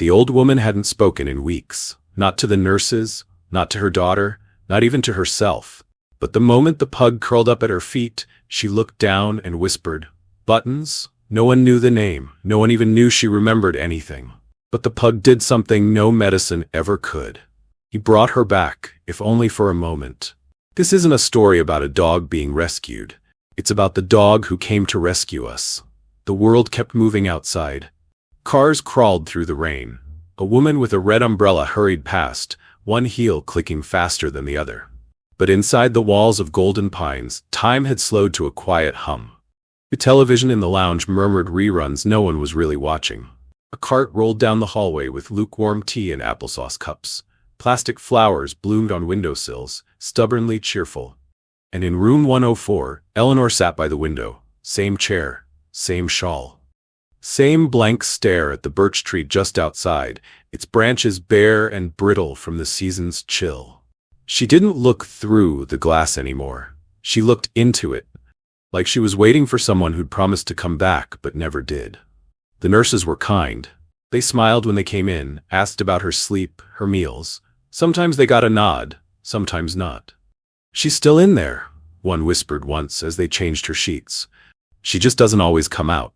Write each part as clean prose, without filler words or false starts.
The old woman hadn't spoken in weeks, not to the nurses, not to her daughter, not even to herself. But the moment the pug curled up at her feet, she looked down and whispered, "Buttons?" No one knew the name, no one even knew she remembered anything. But the pug did something no medicine ever could. He brought her back, if only for a moment. This isn't a story about a dog being rescued. It's about the dog who came to rescue us. The world kept moving outside. Cars crawled through the rain. A woman with a red umbrella hurried past, one heel clicking faster than the other. But inside the walls of Golden Pines, time had slowed to a quiet hum. The television in the lounge murmured reruns no one was really watching. A cart rolled down the hallway with lukewarm tea and applesauce cups. Plastic flowers bloomed on windowsills, stubbornly cheerful. And in room 104, Eleanor sat by the window. Same chair, same shawl. Same blank stare at the birch tree just outside, its branches bare and brittle from the season's chill. She didn't look through the glass anymore. She looked into it, like she was waiting for someone who'd promised to come back but never did. The nurses were kind. They smiled when they came in, asked about her sleep, her meals. Sometimes they got a nod, sometimes not. "She's still in there," one whispered once as they changed her sheets. "She just doesn't always come out."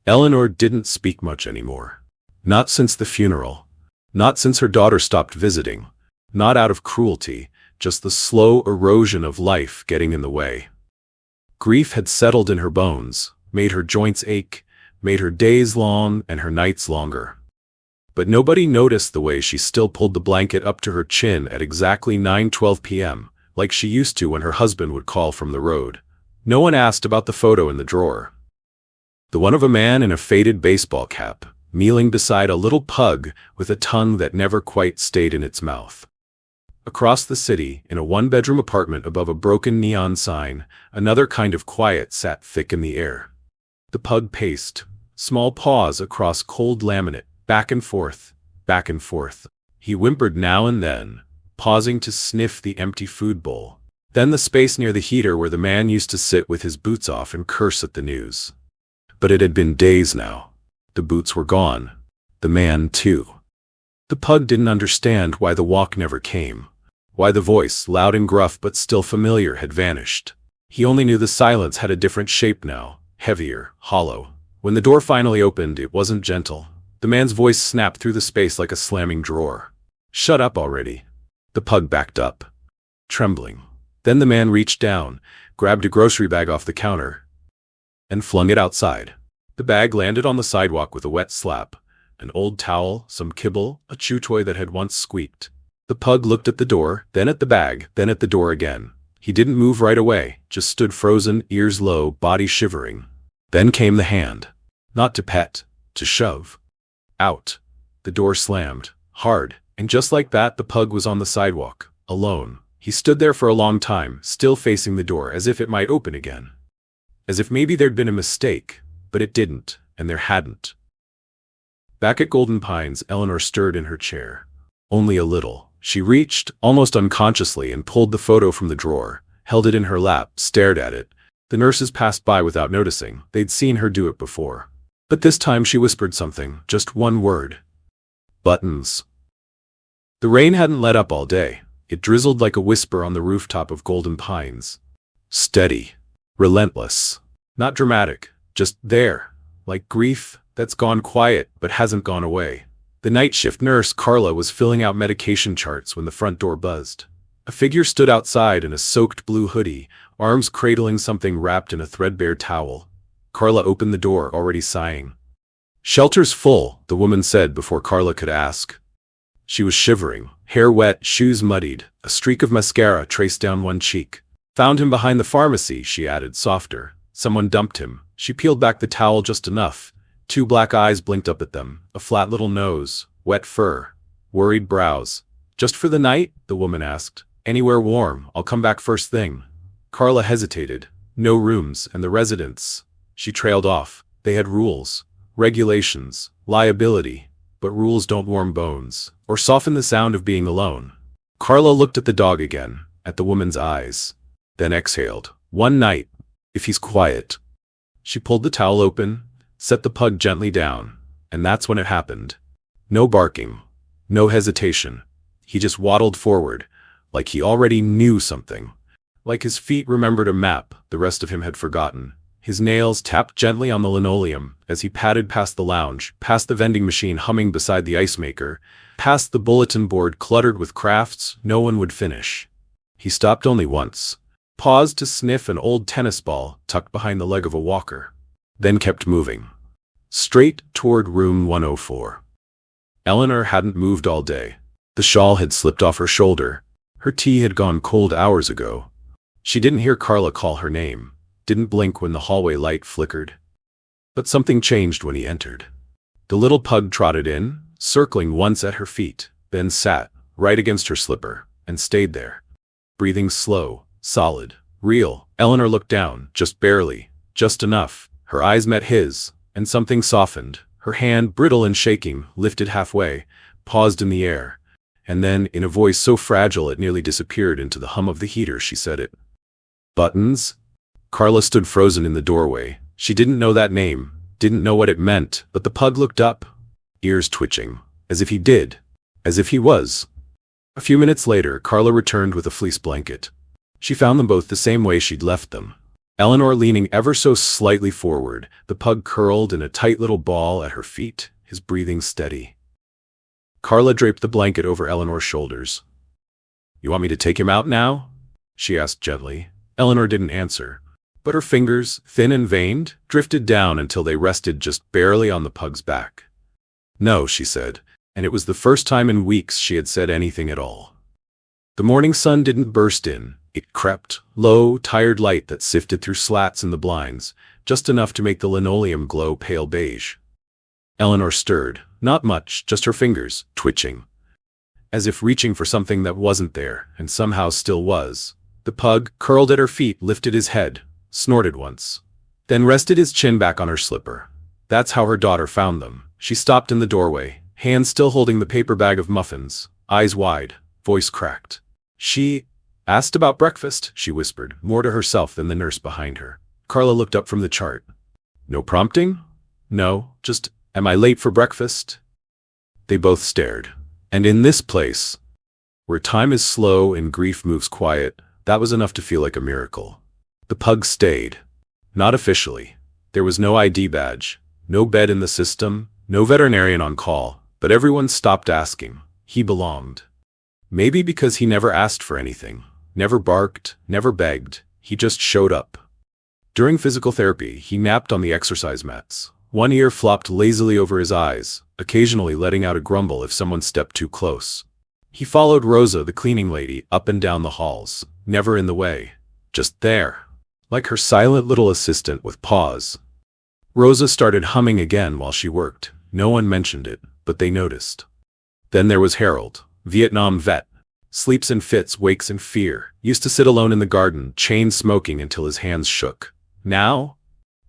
Eleanor didn't speak much anymore. Not since the funeral. Not since her daughter stopped visiting. Not out of cruelty, just the slow erosion of life getting in the way. Grief had settled in her bones, made her joints ache, made her days long and her nights longer. But nobody noticed the way she still pulled the blanket up to her chin at exactly 9:12 p.m., like she used to when her husband would call from the road. No one asked about the photo in the drawer. The one of a man in a faded baseball cap, kneeling beside a little pug with a tongue that never quite stayed in its mouth. Across the city, in a one-bedroom apartment above a broken neon sign, another kind of quiet sat thick in the air. The pug paced, small paws across cold laminate, back and forth, back and forth. He whimpered now and then, pausing to sniff the empty food bowl. Then the space near the heater where the man used to sit with his boots off and curse at the news. But it had been days now. The boots were gone. The man, too. The pug didn't understand why the walk never came. Why the voice, loud and gruff but still familiar, had vanished. He only knew the silence had a different shape now, heavier, hollow. When the door finally opened, it wasn't gentle. The man's voice snapped through the space like a slamming drawer. "Shut up already." The pug backed up, trembling. Then the man reached down, grabbed a grocery bag off the counter, and flung it outside. The bag landed on the sidewalk with a wet slap. An old towel, some kibble, a chew toy that had once squeaked. The pug looked at the door, then at the bag, then at the door again. He didn't move right away, just stood frozen, ears low, body shivering. Then came the hand. Not to pet, to shove. Out. The door slammed, hard, and just like that the pug was on the sidewalk, alone. He stood there for a long time, still facing the door, as if it might open again. As if maybe there'd been a mistake, but it didn't, and there hadn't. Back at Golden Pines, Eleanor stirred in her chair. Only a little. She reached, almost unconsciously, and pulled the photo from the drawer, held it in her lap, stared at it. The nurses passed by without noticing. They'd seen her do it before. But this time she whispered something, just one word. "Buttons." The rain hadn't let up all day. It drizzled like a whisper on the rooftop of Golden Pines. Steady. Relentless. Not dramatic. Just there. Like grief that's gone quiet but hasn't gone away. The night shift nurse, Carla, was filling out medication charts when the front door buzzed. A figure stood outside in a soaked blue hoodie, arms cradling something wrapped in a threadbare towel. Carla opened the door, already sighing. "Shelter's full," the woman said before Carla could ask. She was shivering, hair wet, shoes muddied, a streak of mascara traced down one cheek. "Found him behind the pharmacy," she added, softer. "Someone dumped him." She peeled back the towel just enough. 2 black eyes blinked up at them, a flat little nose, wet fur, worried brows. "Just for the night?" the woman asked. "Anywhere warm. I'll come back first thing." Carla hesitated. No rooms, and the residents. She trailed off. They had rules, regulations, liability. But rules don't warm bones, or soften the sound of being alone. Carla looked at the dog again, at the woman's eyes. Then exhaled. "One night, if he's quiet." She pulled the towel open, set the pug gently down, and that's when it happened. No barking. No hesitation. He just waddled forward, like he already knew something. Like his feet remembered a map the rest of him had forgotten. His nails tapped gently on the linoleum as he padded past the lounge, past the vending machine humming beside the ice maker, past the bulletin board cluttered with crafts no one would finish. He stopped only once, paused to sniff an old tennis ball tucked behind the leg of a walker, then kept moving. Straight toward room 104. Eleanor hadn't moved all day. The shawl had slipped off her shoulder. Her tea had gone cold hours ago. She didn't hear Carla call her name, didn't blink when the hallway light flickered. But something changed when he entered. The little pug trotted in, circling once at her feet, then sat, right against her slipper, and stayed there. Breathing slow, solid, real. Eleanor looked down, just barely, just enough. Her eyes met his, and something softened. Her hand, brittle and shaking, lifted halfway, paused in the air, and then, in a voice so fragile it nearly disappeared into the hum of the heater, she said it. Buttons? Carla stood frozen in the doorway. She didn't know that name, didn't know what it meant, but the pug looked up, ears twitching, as if he did, as if he was. A few minutes later, Carla returned with a fleece blanket. She found them both the same way she'd left them. Eleanor leaning ever so slightly forward, the pug curled in a tight little ball at her feet, his breathing steady. Carla draped the blanket over Eleanor's shoulders. "You want me to take him out now?" she asked gently. Eleanor didn't answer, but her fingers, thin and veined, drifted down until they rested just barely on the pug's back. "No," she said, and it was the first time in weeks she had said anything at all. The morning sun didn't burst in. It crept, low, tired light that sifted through slats in the blinds, just enough to make the linoleum glow pale beige. Eleanor stirred, not much, just her fingers, twitching, as if reaching for something that wasn't there, and somehow still was. The pug, curled at her feet, lifted his head, snorted once, then rested his chin back on her slipper. That's how her daughter found them. She stopped in the doorway, hands still holding the paper bag of muffins, eyes wide, voice cracked. "She asked about breakfast," she whispered, more to herself than the nurse behind her. Carla looked up from the chart. "No prompting?" "No, just, am I late for breakfast?" They both stared. And in this place, where time is slow and grief moves quiet, that was enough to feel like a miracle. The pug stayed. Not officially. There was no ID badge, no bed in the system, no veterinarian on call, but everyone stopped asking. He belonged. Maybe because he never asked for anything, never barked, never begged, he just showed up. During physical therapy, he napped on the exercise mats. One ear flopped lazily over his eyes, occasionally letting out a grumble if someone stepped too close. He followed Rosa, the cleaning lady, up and down the halls, never in the way, just there, like her silent little assistant with Paws. Rosa started humming again while she worked. No one mentioned it, but they noticed. Then there was Harold, Vietnam vet, sleeps in fits, wakes in fear, used to sit alone in the garden, chain smoking until his hands shook. Now,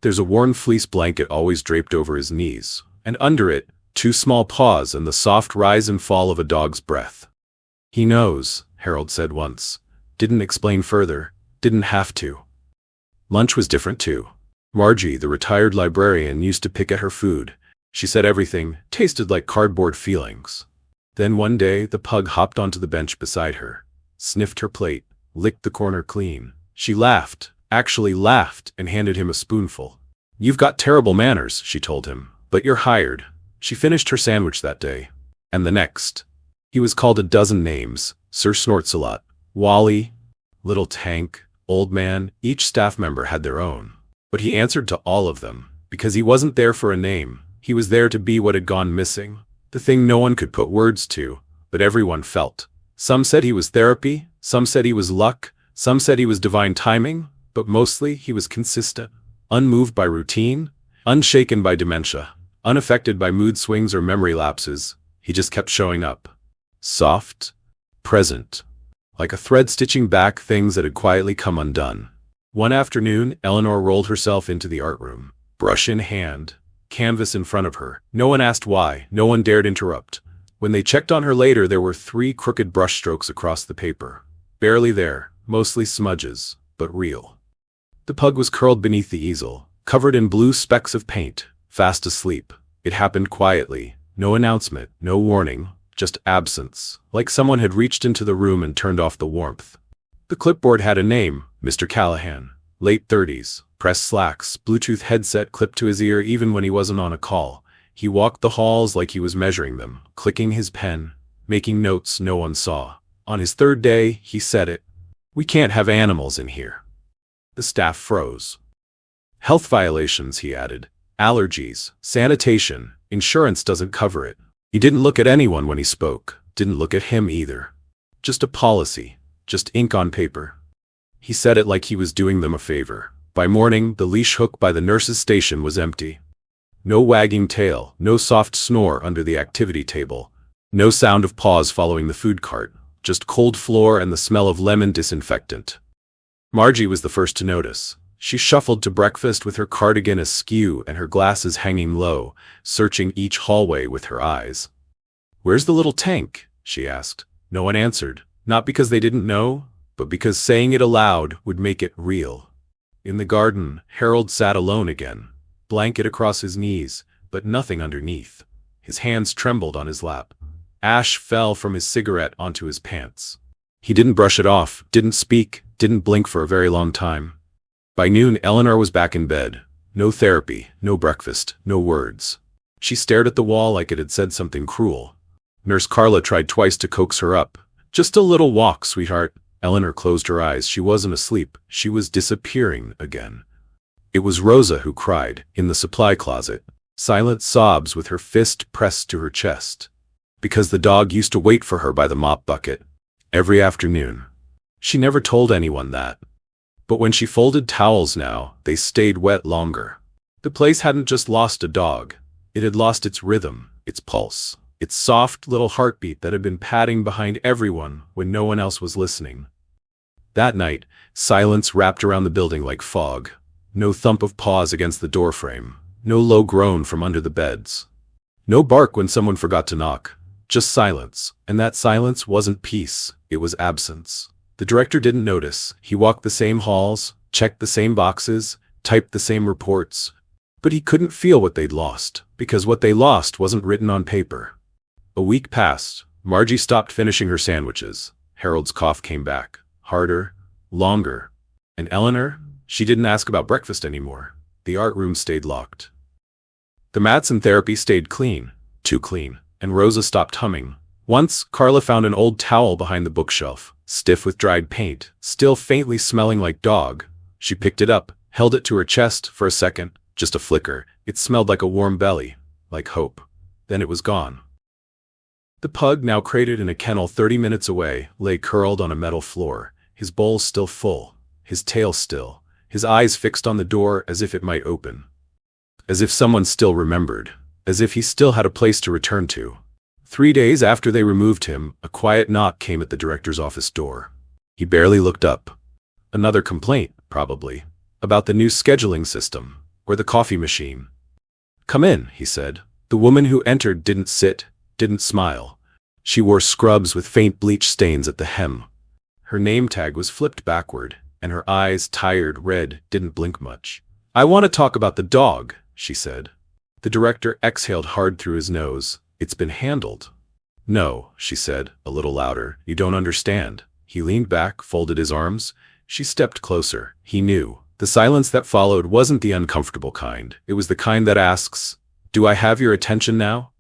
there's a worn fleece blanket always draped over his knees, and under it, 2 small paws and the soft rise and fall of a dog's breath. "He knows," Harold said once. Didn't explain further, didn't have to. Lunch was different too. Margie, the retired librarian, used to pick at her food. She said everything tasted like cardboard feelings. Then one day, the pug hopped onto the bench beside her, sniffed her plate, licked the corner clean. She laughed, actually laughed, and handed him a spoonful. "You've got terrible manners," she told him, "but you're hired." She finished her sandwich that day. And the next. He was called a dozen names: Sir Snortsalot, Wally, Little Tank, Old Man. Each staff member had their own. But he answered to all of them, because he wasn't there for a name. He was there to be what had gone missing, the thing no one could put words to, but everyone felt. Some said he was therapy, some said he was luck, some said he was divine timing, but mostly he was consistent, unmoved by routine, unshaken by dementia, unaffected by mood swings or memory lapses. He just kept showing up. Soft, present, like a thread stitching back things that had quietly come undone. One afternoon, Eleanor rolled herself into the art room, brush in hand, canvas in front of her. No one asked why, no one dared interrupt. When they checked on her later, there were 3 crooked brushstrokes across the paper. Barely there, mostly smudges, but real. The pug was curled beneath the easel, covered in blue specks of paint, fast asleep. It happened quietly, No announcement, no warning, just absence, like someone had reached into the room and turned off the warmth. The clipboard had a name, Mr. Callahan, late 30s, pressed slacks, Bluetooth headset clipped to his ear even when he wasn't on a call. He walked the halls like he was measuring them, clicking his pen, making notes no one saw. On his third day, he said it. "We can't have animals in here." The staff froze. "Health violations," he added. "Allergies, sanitation, insurance doesn't cover it." He didn't look at anyone when he spoke, didn't look at him either. Just a policy, just ink on paper. He said it like he was doing them a favor. By morning, the leash hook by the nurse's station was empty. No wagging tail, no soft snore under the activity table, no sound of paws following the food cart, just cold floor and the smell of lemon disinfectant. Margie was the first to notice. She shuffled to breakfast with her cardigan askew and her glasses hanging low, searching each hallway with her eyes. "Where's the little tank?" she asked. No one answered, not because they didn't know, but because saying it aloud would make it real. In the garden, Harold sat alone again, blanket across his knees, but nothing underneath. His hands trembled on his lap. Ash fell from his cigarette onto his pants. He didn't brush it off, didn't speak, didn't blink for a very long time. By noon, Eleanor was back in bed. No therapy, no breakfast, no words. She stared at the wall like it had said something cruel. Nurse Carla tried twice to coax her up. "Just a little walk, sweetheart." Eleanor closed her eyes. She wasn't asleep. She was disappearing again. It was Rosa who cried, in the supply closet, silent sobs with her fist pressed to her chest. Because the dog used to wait for her by the mop bucket. Every afternoon. She never told anyone that. But when she folded towels now, they stayed wet longer. The place hadn't just lost a dog. It had lost its rhythm, its pulse, its soft little heartbeat that had been padding behind everyone when no one else was listening. That night, silence wrapped around the building like fog. No thump of paws against the doorframe. No low groan from under the beds. No bark when someone forgot to knock. Just silence. And that silence wasn't peace. It was absence. The director didn't notice. He walked the same halls, checked the same boxes, typed the same reports. But he couldn't feel what they'd lost, because what they lost wasn't written on paper. A week passed. Margie stopped finishing her sandwiches. Harold's cough came back. Harder. Longer. And Eleanor? She didn't ask about breakfast anymore. The art room stayed locked. The mats in therapy stayed clean. Too clean. And Rosa stopped humming. Once, Carla found an old towel behind the bookshelf, stiff with dried paint, still faintly smelling like dog. She picked it up, held it to her chest for a second, just a flicker. It smelled like a warm belly, like hope. Then it was gone. The pug, now crated in a kennel 30 minutes away, lay curled on a metal floor, his bowl still full, his tail still, his eyes fixed on the door as if it might open. As if someone still remembered, as if he still had a place to return to. 3 days after they removed him, a quiet knock came at the director's office door. He barely looked up. Another complaint, probably, about the new scheduling system, or the coffee machine. "Come in," he said. The woman who entered didn't sit, didn't smile. She wore scrubs with faint bleach stains at the hem. Her name tag was flipped backward, and her eyes, tired, red, didn't blink much. "I want to talk about the dog," she said. The director exhaled hard through his nose. "It's been handled." "No," she said, a little louder. "You don't understand." He leaned back, folded his arms. She stepped closer. He knew. The silence that followed wasn't the uncomfortable kind. It was the kind that asks, "Do I have your attention now?"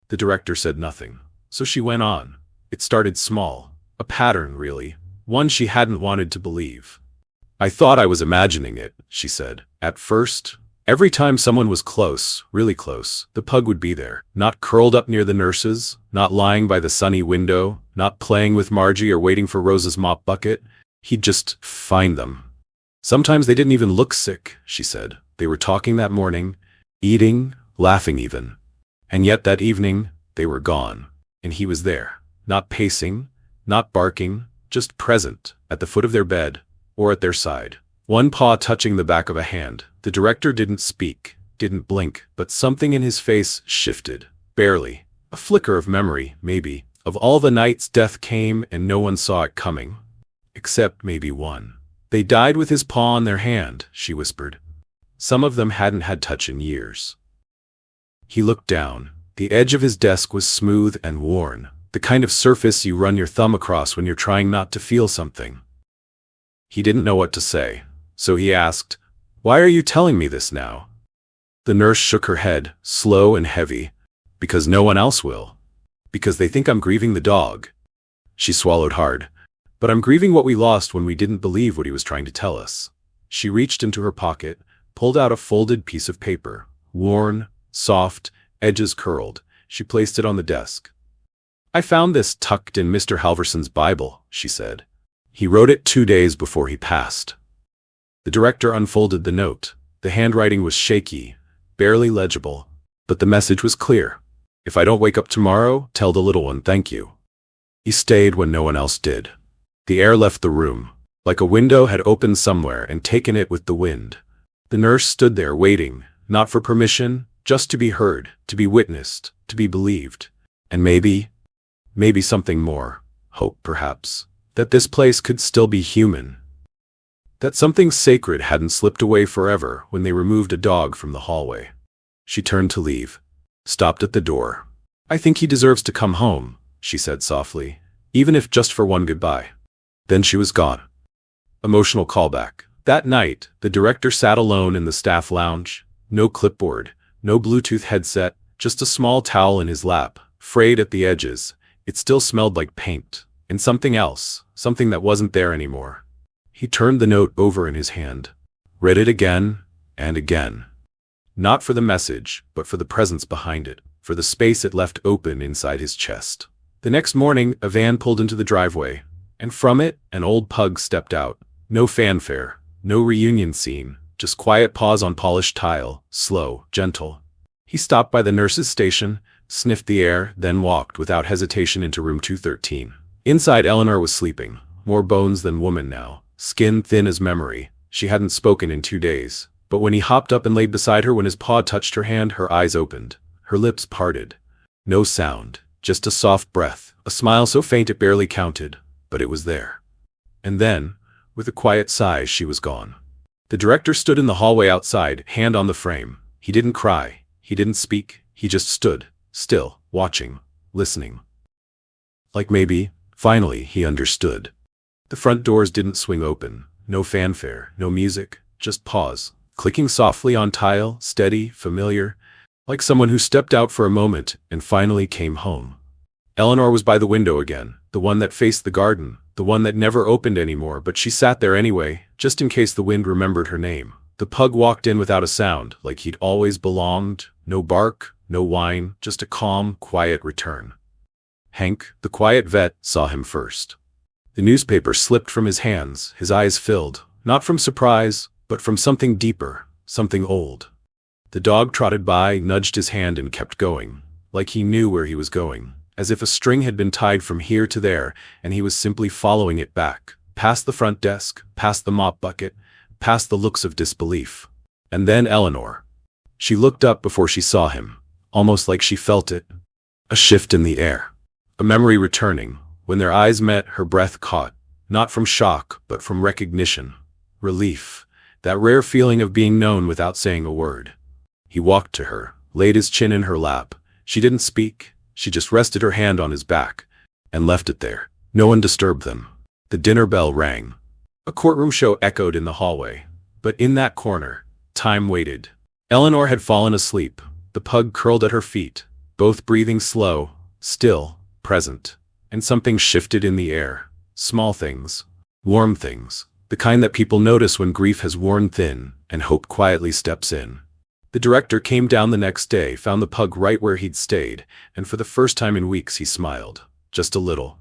The director said nothing. So she went on. It started small. A pattern, really. One she hadn't wanted to believe. "I thought I was imagining it," she said. "At first, every time someone was close, really close, the pug would be there. Not curled up near the nurses, not lying by the sunny window, not playing with Margie or waiting for Rosa's mop bucket. He'd just find them. Sometimes they didn't even look sick," she said. "They were talking that morning, eating, laughing even. And yet that evening, they were gone. And he was there. Not pacing, not barking, just present, at the foot of their bed, or at their side. One paw touching the back of a hand. The director didn't speak, didn't blink, but something in his face shifted. Barely. A flicker of memory, maybe, of all the nights death came and no one saw it coming. Except maybe one. "They died with his paw on their hand," she whispered. Some of them hadn't had touch in years. He looked down. The edge of his desk was smooth and worn, the kind of surface you run your thumb across when you're trying not to feel something. He didn't know what to say, so he asked, "Why are you telling me this now?" The nurse shook her head, slow and heavy. "Because no one else will. Because they think I'm grieving the dog." She swallowed hard. "But I'm grieving what we lost when we didn't believe what he was trying to tell us." She reached into her pocket, pulled out a folded piece of paper, worn, soft, edges curled. She placed it on the desk. "I found this tucked in Mr. Halverson's Bible," she said. "He wrote it 2 days before he passed." The director unfolded the note. The handwriting was shaky, barely legible, but the message was clear. "If I don't wake up tomorrow, tell the little one thank you." He stayed when no one else did. The air left the room, like a window had opened somewhere and taken it with the wind. The nurse stood there waiting, not for permission, just to be heard, to be witnessed, to be believed. And maybe something more, hope perhaps, that this place could still be human. That something sacred hadn't slipped away forever when they removed a dog from the hallway. She turned to leave, stopped at the door. "I think he deserves to come home," she said softly, "even if just for one goodbye." Then she was gone. Emotional callback. That night, the director sat alone in the staff lounge. No clipboard, no Bluetooth headset, just a small towel in his lap, frayed at the edges. It still smelled like paint, and something else, something that wasn't there anymore. He turned the note over in his hand, read it again and again. Not for the message, but for the presence behind it, for the space it left open inside his chest. The next morning, a van pulled into the driveway, and from it, an old pug stepped out. No fanfare, no reunion scene, just quiet paws on polished tile, slow, gentle. He stopped by the nurse's station, sniffed the air, then walked without hesitation into room 213. Inside, Eleanor was sleeping, more bones than woman now, skin thin as memory. She hadn't spoken in 2 days, but when he hopped up and laid beside her, when his paw touched her hand, her eyes opened, her lips parted. No sound, just a soft breath, a smile so faint it barely counted, but it was there. And then, with a quiet sigh, she was gone. The director stood in the hallway outside, hand on the frame. He didn't cry, he didn't speak, he just stood, still, watching, listening. Like maybe, finally, he understood. The front doors didn't swing open, no fanfare, no music, just pause, clicking softly on tile, steady, familiar, like someone who stepped out for a moment and finally came home. Eleanor was by the window again, the one that faced the garden, the one that never opened anymore, but she sat there anyway, just in case the wind remembered her name. The pug walked in without a sound, like he'd always belonged, no bark, no whine, just a calm, quiet return. Hank, the quiet vet, saw him first. The newspaper slipped from his hands, his eyes filled, not from surprise, but from something deeper, something old. The dog trotted by, nudged his hand and kept going, like he knew where he was going, as if a string had been tied from here to there and he was simply following it back, past the front desk, past the mop bucket, past the looks of disbelief. And then Eleanor. She looked up before she saw him, almost like she felt it. A shift in the air. A memory returning. When their eyes met, her breath caught, not from shock, but from recognition. Relief. That rare feeling of being known without saying a word. He walked to her, laid his chin in her lap. She didn't speak. She just rested her hand on his back, and left it there. No one disturbed them. The dinner bell rang. A courtroom show echoed in the hallway. But in that corner, time waited. Eleanor had fallen asleep, the pug curled at her feet, both breathing slow, still, present. And something shifted in the air. Small things. Warm things. The kind that people notice when grief has worn thin, and hope quietly steps in. The director came down the next day, found the pug right where he'd stayed, and for the first time in weeks he smiled. Just a little.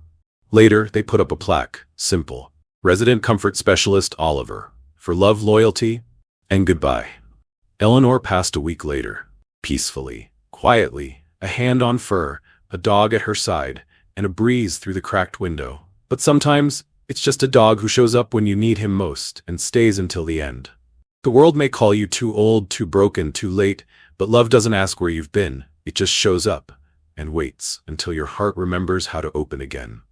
Later, they put up a plaque, simple. Resident Comfort Specialist Oliver. For love, loyalty, and goodbye. Eleanor passed a week later. Peacefully, quietly, a hand on fur, a dog at her side, and a breeze through the cracked window. But sometimes, it's just a dog who shows up when you need him most and stays until the end. The world may call you too old, too broken, too late, but love doesn't ask where you've been. It just shows up and waits until your heart remembers how to open again.